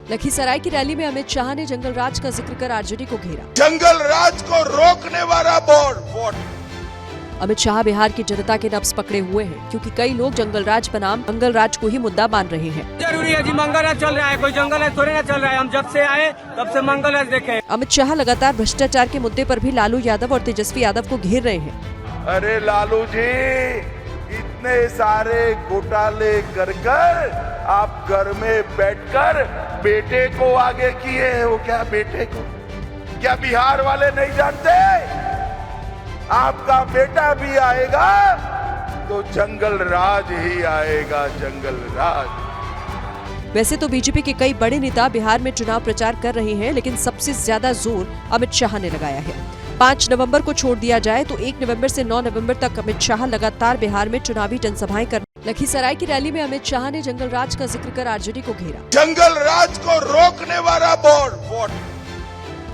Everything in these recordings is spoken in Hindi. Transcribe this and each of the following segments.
लखीसराय की रैली में अमित शाह ने जंगल राज का जिक्र कर आरजेडी को घेरा। जंगल राज को रोकने वाला बोर्ड वोट। अमित शाह बिहार की जनता के नब्ज पकड़े हुए हैं, क्योंकि कई लोग जंगल राज बनाम मंगल राज को ही मुद्दा मान रहे हैं। जरूरी है जी, मंगल राज चल रहा है, कोई जंगल राज थोड़ी ना चल रहा है। हम जब से आए तब से मंगल राज देखे। अमित शाह लगातार भ्रष्टाचार के मुद्दे पर भी लालू यादव और तेजस्वी यादव को घेर रहे हैं। अरे लालू जी, इतने सारे घोटाले कर आप घर में बैठकर बेटे को आगे किए हैं। वो क्या बेटे को, क्या बिहार वाले नहीं जानते? आपका बेटा भी आएगा तो जंगल राज ही आएगा, जंगल राज। वैसे तो बीजेपी के कई बड़े नेता बिहार में चुनाव प्रचार कर रहे हैं, लेकिन सबसे ज्यादा जोर अमित शाह ने लगाया है। 5 नवंबर को छोड़ दिया जाए तो 1 नवंबर से 9 नवंबर तक अमित शाह लगातार बिहार में चुनावी जनसभाएं कर। लखीसराय की रैली में अमित शाह ने जंगल राज का जिक्र कर आरजेडी को घेरा। जंगल राज को रोकने वाला बोर्ड वोट।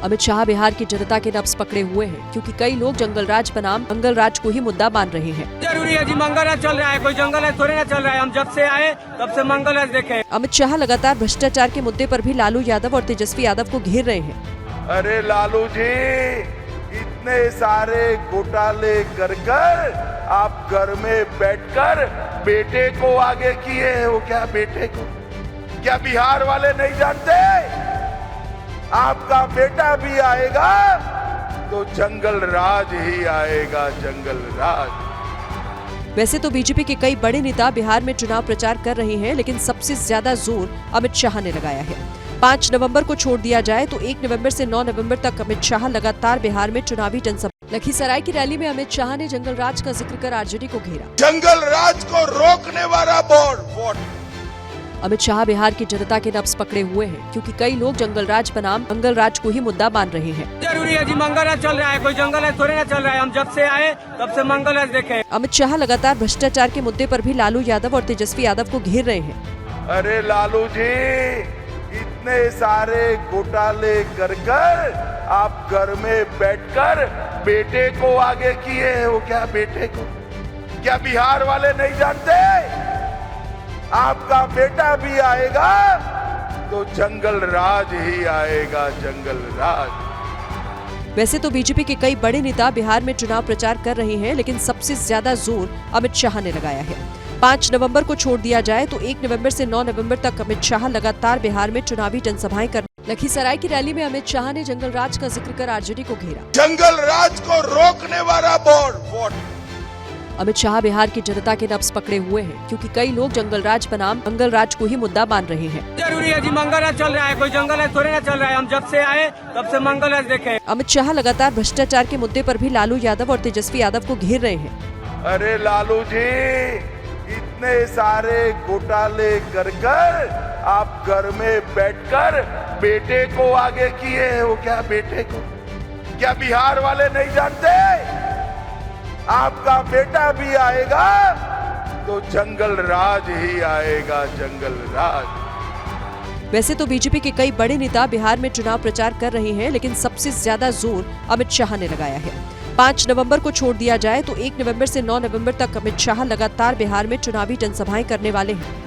अमित शाह बिहार की जनता के नब्ज पकड़े हुए हैं, क्योंकि कई लोग जंगल राज बनाम मंगल राज को ही मुद्दा मान रहे हैं। जरूरी है जी, मंगल राज चल रहा है, कोई जंगल राज थोड़ी ना चल रहा है। हम जब से आए तब से मंगल राज देखे। अमित शाह लगातार भ्रष्टाचार के मुद्दे पर भी लालू यादव और तेजस्वी यादव को घेर रहे हैं। अरे लालू जी, इतने सारे घोटाले कर आप घर में बैठकर बेटे को आगे किए हैं। वो क्या बेटे को, क्या बिहार वाले नहीं जानते? आपका बेटा भी आएगा तो जंगल राज ही आएगा, जंगल राज। वैसे तो बीजेपी के कई बड़े नेता बिहार में चुनाव प्रचार कर रहे हैं, लेकिन सबसे ज्यादा जोर अमित शाह ने लगाया है। 5 नवंबर को छोड़ दिया जाए तो 1 नवंबर से 9 नवंबर तक अमित शाह लगातार बिहार में चुनावी जनसभा। लखीसराय की रैली में अमित शाह ने जंगल राज का जिक्र कर आरजेडी को घेरा। जंगल राज को रोकने वाला बोर्ड वोट। अमित शाह बिहार की जनता के नब्ज पकड़े हुए हैं, क्योंकि कई लोग जंगल राज बनाम मंगल राज को ही मुद्दा मान रहे हैं। जरूरी है जी, मंगल राज चल रहा है, कोई जंगल राज थोड़ी ना चल रहा है। हम जब से आए तब से मंगल राज देखे। अमित शाह लगातार भ्रष्टाचार के मुद्दे पर भी लालू यादव और तेजस्वी यादव को घेर रहे हैं। अरे लालू जी, इतने सारे घोटाले कर आप घर में बैठकर बेटे को आगे किए हैं। वो क्या बेटे को, क्या बिहार वाले नहीं जानते? आपका बेटा भी आएगा तो जंगल राज ही आएगा, जंगल राज। वैसे तो बीजेपी के कई बड़े नेता बिहार में चुनाव प्रचार कर रहे हैं, लेकिन सबसे ज्यादा जोर अमित शाह ने लगाया है। 5 नवंबर को छोड़ दिया जाए तो 1 नवंबर से 9 नवंबर तक अमित शाह लगातार बिहार में चुनावी जनसभाएं कर। लखीसराय की रैली में अमित शाह ने जंगल राज का जिक्र कर आरजेडी को घेरा। जंगल राज को रोकने वाला बोर्ड वोट। अमित शाह बिहार की जनता के नब्ज पकड़े हुए हैं, क्योंकि कई लोग जंगल राज बनाम मंगल राज को ही मुद्दा मान रहे हैं। जरूरी है जी, मंगल राज चल रहा है, कोई जंगल राज थोड़ी ना चल रहा है। हम जब से आए तब से मंगल राज देखे। अमित शाह लगातार भ्रष्टाचार के मुद्दे पर भी लालू यादव और तेजस्वी यादव को घेर रहे हैं। अरे लालू जी, इतने सारे घोटाले कर आप घर में बैठकर बेटे को आगे किए हैं। वो क्या बेटे को, क्या बिहार वाले नहीं जानते? आपका बेटा भी आएगा तो जंगल राज ही आएगा, जंगल राज। वैसे तो बीजेपी के कई बड़े नेता बिहार में चुनाव प्रचार कर रहे हैं, लेकिन सबसे ज्यादा जोर अमित शाह ने लगाया है। 5 नवंबर को छोड़ दिया जाए तो 1 नवंबर से 9 नवंबर तक अमित शाह लगातार बिहार में चुनावी जनसभाएं करने वाले हैं।